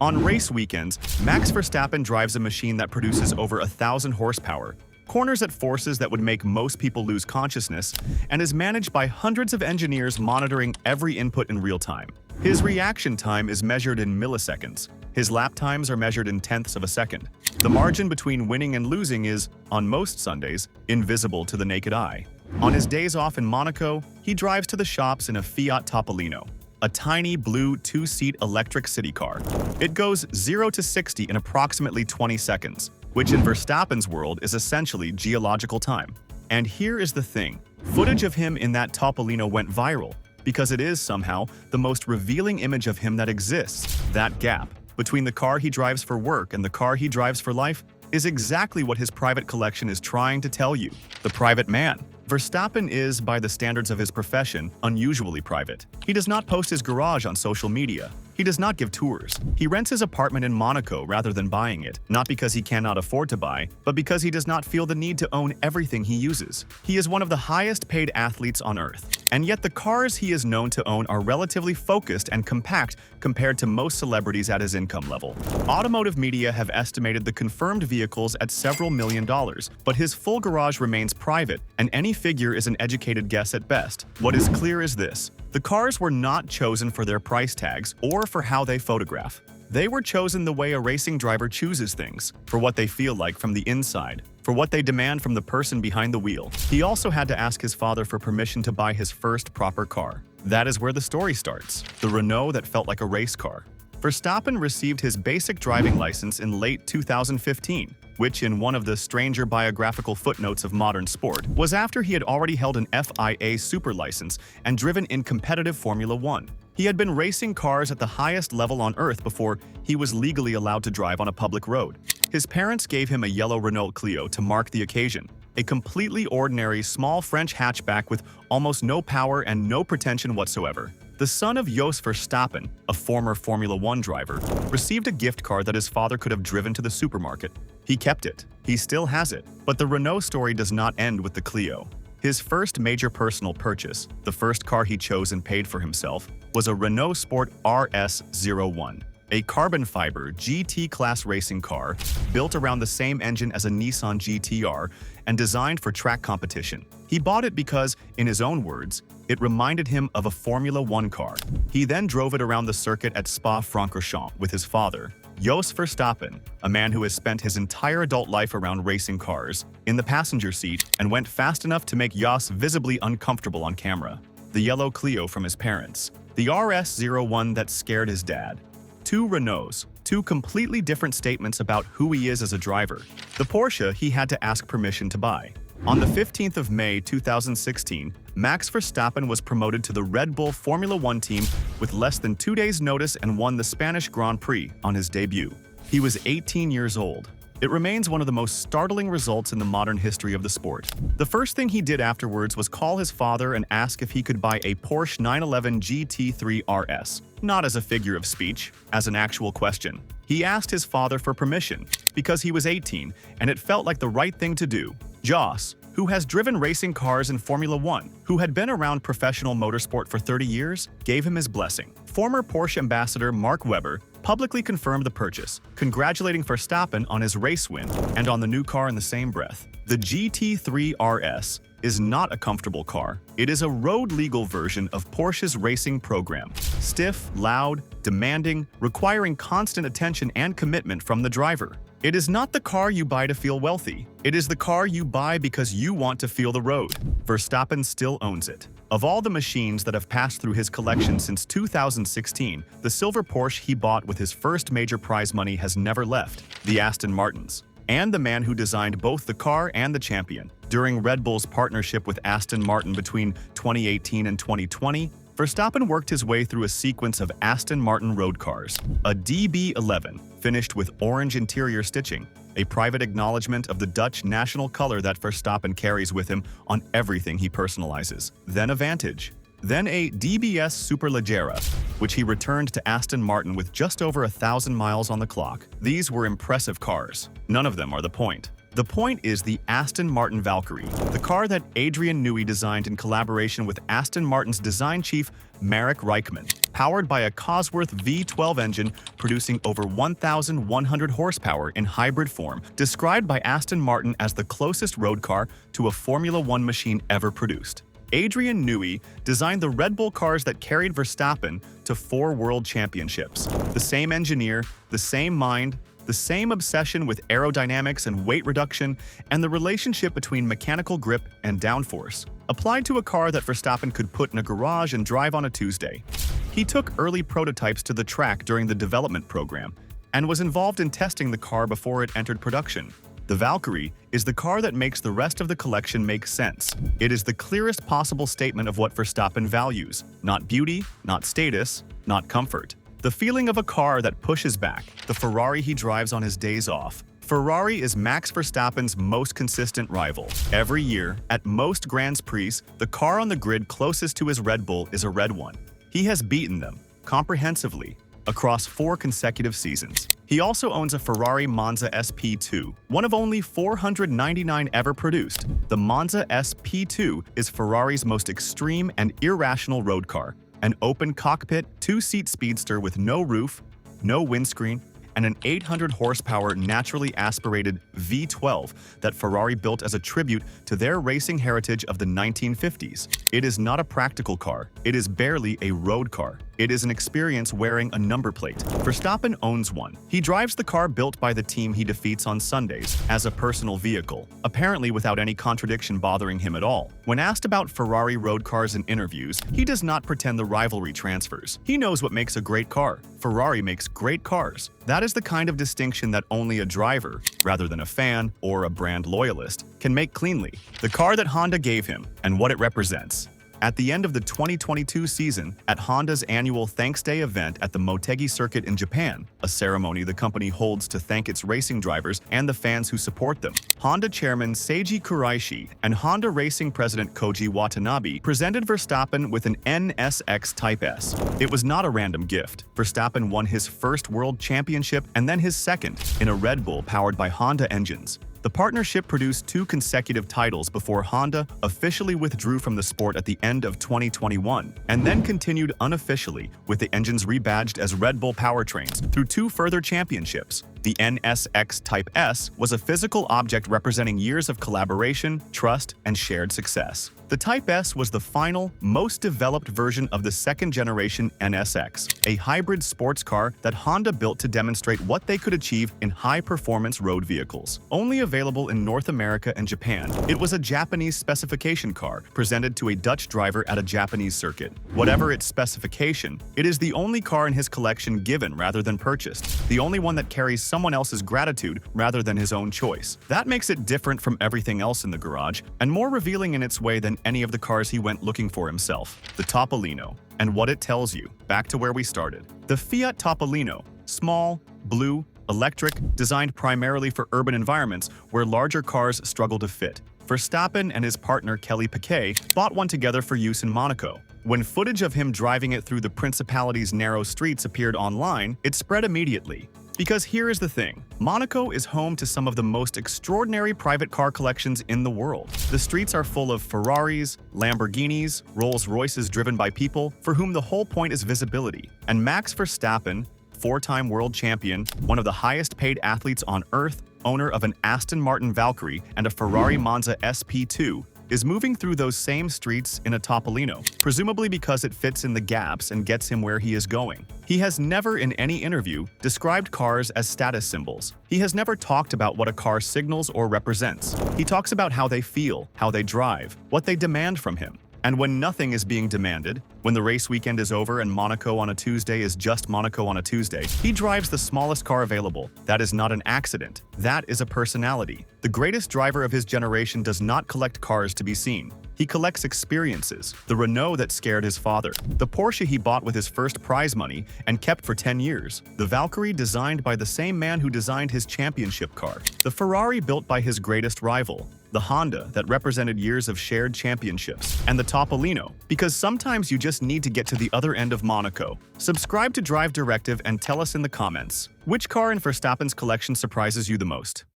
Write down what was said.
On race weekends, Max Verstappen drives a machine that produces over 1,000 horsepower, corners at forces that would make most people lose consciousness, and is managed by hundreds of engineers monitoring every input in real time. His reaction time is measured in milliseconds. His lap times are measured in tenths of a second. The margin between winning and losing is, on most Sundays, invisible to the naked eye. On his days off in Monaco, he drives to the shops in a Fiat Topolino, a tiny blue two-seat electric city car. It goes 0 to 60 in approximately 20 seconds, which in Verstappen's world is essentially geological time. And here is the thing. Footage of him in that Topolino went viral because it is somehow the most revealing image of him that exists. That gap between the car he drives for work and the car he drives for life is exactly what his private collection is trying to tell you. The private man. Verstappen is, by the standards of his profession, unusually private. He does not post his garage on social media. He does not give tours. He rents his apartment in Monaco rather than buying it, not because he cannot afford to buy, but because he does not feel the need to own everything he uses. He is one of the highest paid athletes on earth, and yet the cars he is known to own are relatively focused and compact compared to most celebrities at his income level. Automotive media have estimated the confirmed vehicles at several $1 million, but his full garage remains private, and any figure is an educated guess at best. What is clear is this: the cars were not chosen for their price tags or for how they photograph. They were chosen the way a racing driver chooses things, for what they feel like from the inside, for what they demand from the person behind the wheel. He also had to ask his father for permission to buy his first proper car. That is where the story starts, the Renault that felt like a race car. Verstappen received his basic driving license in late 2015, which, in one of the stranger biographical footnotes of modern sport, was after he had already held an FIA super license and driven in competitive Formula One. He had been racing cars at the highest level on Earth before he was legally allowed to drive on a public road. His parents gave him a yellow Renault Clio to mark the occasion, a completely ordinary small French hatchback with almost no power and no pretension whatsoever. The son of Jos Verstappen, a former Formula One driver, received a gift card that his father could have driven to the supermarket. He kept it. He still has it. But the Renault story does not end with the Clio. His first major personal purchase, the first car he chose and paid for himself, was a Renault Sport RS01, a carbon fiber GT-class racing car built around the same engine as a Nissan GT-R and designed for track competition. He bought it because, in his own words, it reminded him of a Formula One car. He then drove it around the circuit at Spa-Francorchamps with his father, Jos Verstappen, a man who has spent his entire adult life around racing cars, in the passenger seat and went fast enough to make Jos visibly uncomfortable on camera. The yellow Clio from his parents. The RS01 that scared his dad. Two Renaults, two completely different statements about who he is as a driver. The Porsche he had to ask permission to buy. On the 15th of May 2016, Max Verstappen was promoted to the Red Bull Formula One team with less than 2 days' notice and won the Spanish Grand Prix on his debut. He was 18 years old. It remains one of the most startling results in the modern history of the sport. The first thing he did afterwards was call his father and ask if he could buy a Porsche 911 GT3 RS, not as a figure of speech, as an actual question. He asked his father for permission because he was 18 and it felt like the right thing to do. Jos, who has driven racing cars in Formula One, who had been around professional motorsport for 30 years, gave him his blessing. Former Porsche ambassador Mark Webber publicly confirmed the purchase, congratulating Verstappen on his race win and on the new car in the same breath. The GT3 RS is not a comfortable car. It is a road-legal version of Porsche's racing program. Stiff, loud, demanding, requiring constant attention and commitment from the driver. It is not the car you buy to feel wealthy. It is the car you buy because you want to feel the road. Verstappen still owns it. Of all the machines that have passed through his collection since 2016, the silver Porsche he bought with his first major prize money has never left, the Aston Martins. And the man who designed both the car and the champion. During Red Bull's partnership with Aston Martin between 2018 and 2020, Verstappen worked his way through a sequence of Aston Martin road cars. A DB11, finished with orange interior stitching, a private acknowledgement of the Dutch national color that Verstappen carries with him on everything he personalizes. Then a Vantage. Then a DBS Superleggera, which he returned to Aston Martin with just over 1,000 miles on the clock. These were impressive cars. None of them are the point. The point is the Aston Martin Valkyrie, the car that Adrian Newey designed in collaboration with Aston Martin's design chief, Marek Reichman. Powered by a Cosworth V12 engine producing over 1,100 horsepower in hybrid form, described by Aston Martin as the closest road car to a Formula One machine ever produced. Adrian Newey designed the Red Bull cars that carried Verstappen to 4 world championships. The same engineer, the same mind, the same obsession with aerodynamics and weight reduction, and the relationship between mechanical grip and downforce, applied to a car that Verstappen could put in a garage and drive on a Tuesday. He took early prototypes to the track during the development program and was involved in testing the car before it entered production. The Valkyrie is the car that makes the rest of the collection make sense. It is the clearest possible statement of what Verstappen values: not beauty, not status, not comfort. The feeling of a car that pushes back, the Ferrari he drives on his days off. Ferrari is Max Verstappen's most consistent rival. Every year, at most Grand Prix, the car on the grid closest to his Red Bull is a red one. He has beaten them, comprehensively, across 4 consecutive seasons. He also owns a Ferrari Monza SP2, one of only 499 ever produced. The Monza SP2 is Ferrari's most extreme and irrational road car. An open cockpit, 2-seat speedster with no roof, no windscreen, and an 800 horsepower naturally aspirated V12 that Ferrari built as a tribute to their racing heritage of the 1950s. It is not a practical car. It is barely a road car. It is an experience wearing a number plate. Verstappen owns one. He drives the car built by the team he defeats on Sundays as a personal vehicle, apparently without any contradiction bothering him at all. When asked about Ferrari road cars in interviews, he does not pretend the rivalry transfers. He knows what makes a great car. Ferrari makes great cars. That is the kind of distinction that only a driver, rather than a fan or a brand loyalist, can make cleanly. The car that Honda gave him and what it represents. At the end of the 2022 season, at Honda's annual Thanks Day event at the Motegi Circuit in Japan, a ceremony the company holds to thank its racing drivers and the fans who support them, Honda chairman Seiji Kuraishi and Honda Racing president Koji Watanabe presented Verstappen with an NSX Type S. It was not a random gift. Verstappen won his first world championship and then his second in a Red Bull powered by Honda engines. The partnership produced 2 consecutive titles before Honda officially withdrew from the sport at the end of 2021, and then continued unofficially with the engines rebadged as Red Bull powertrains through 2 further championships. The NSX Type S was a physical object representing years of collaboration, trust, and shared success. The Type S was the final, most developed version of the second-generation NSX, a hybrid sports car that Honda built to demonstrate what they could achieve in high-performance road vehicles. Only available in North America and Japan, it was a Japanese specification car presented to a Dutch driver at a Japanese circuit. Whatever its specification, it is the only car in his collection given rather than purchased, the only one that carries someone else's gratitude rather than his own choice. That makes it different from everything else in the garage, and more revealing in its way than any of the cars he went looking for himself. The Topolino, and what it tells you, back to where we started. The Fiat Topolino, small, blue, electric, designed primarily for urban environments where larger cars struggle to fit. Verstappen and his partner Kelly Piquet bought one together for use in Monaco. When footage of him driving it through the Principality's narrow streets appeared online, it spread immediately. Because here is the thing, Monaco is home to some of the most extraordinary private car collections in the world. The streets are full of Ferraris, Lamborghinis, Rolls-Royces driven by people for whom the whole point is visibility. And Max Verstappen, 4-time world champion, one of the highest paid athletes on earth, owner of an Aston Martin Valkyrie and a Ferrari Monza SP2, is moving through those same streets in a Topolino, presumably because it fits in the gaps and gets him where he is going. He has never in any interview described cars as status symbols. He has never talked about what a car signals or represents. He talks about how they feel, how they drive, what they demand from him. And when nothing is being demanded, when the race weekend is over and Monaco on a Tuesday is just Monaco on a Tuesday, he drives the smallest car available. That is not an accident. That is a personality. The greatest driver of his generation does not collect cars to be seen. He collects experiences, the Renault that scared his father, the Porsche he bought with his first prize money and kept for 10 years, the Valkyrie designed by the same man who designed his championship car, the Ferrari built by his greatest rival, the Honda that represented years of shared championships, and the Topolino, because sometimes you just need to get to the other end of Monaco. Subscribe to Drive Directive and tell us in the comments, which car in Verstappen's collection surprises you the most?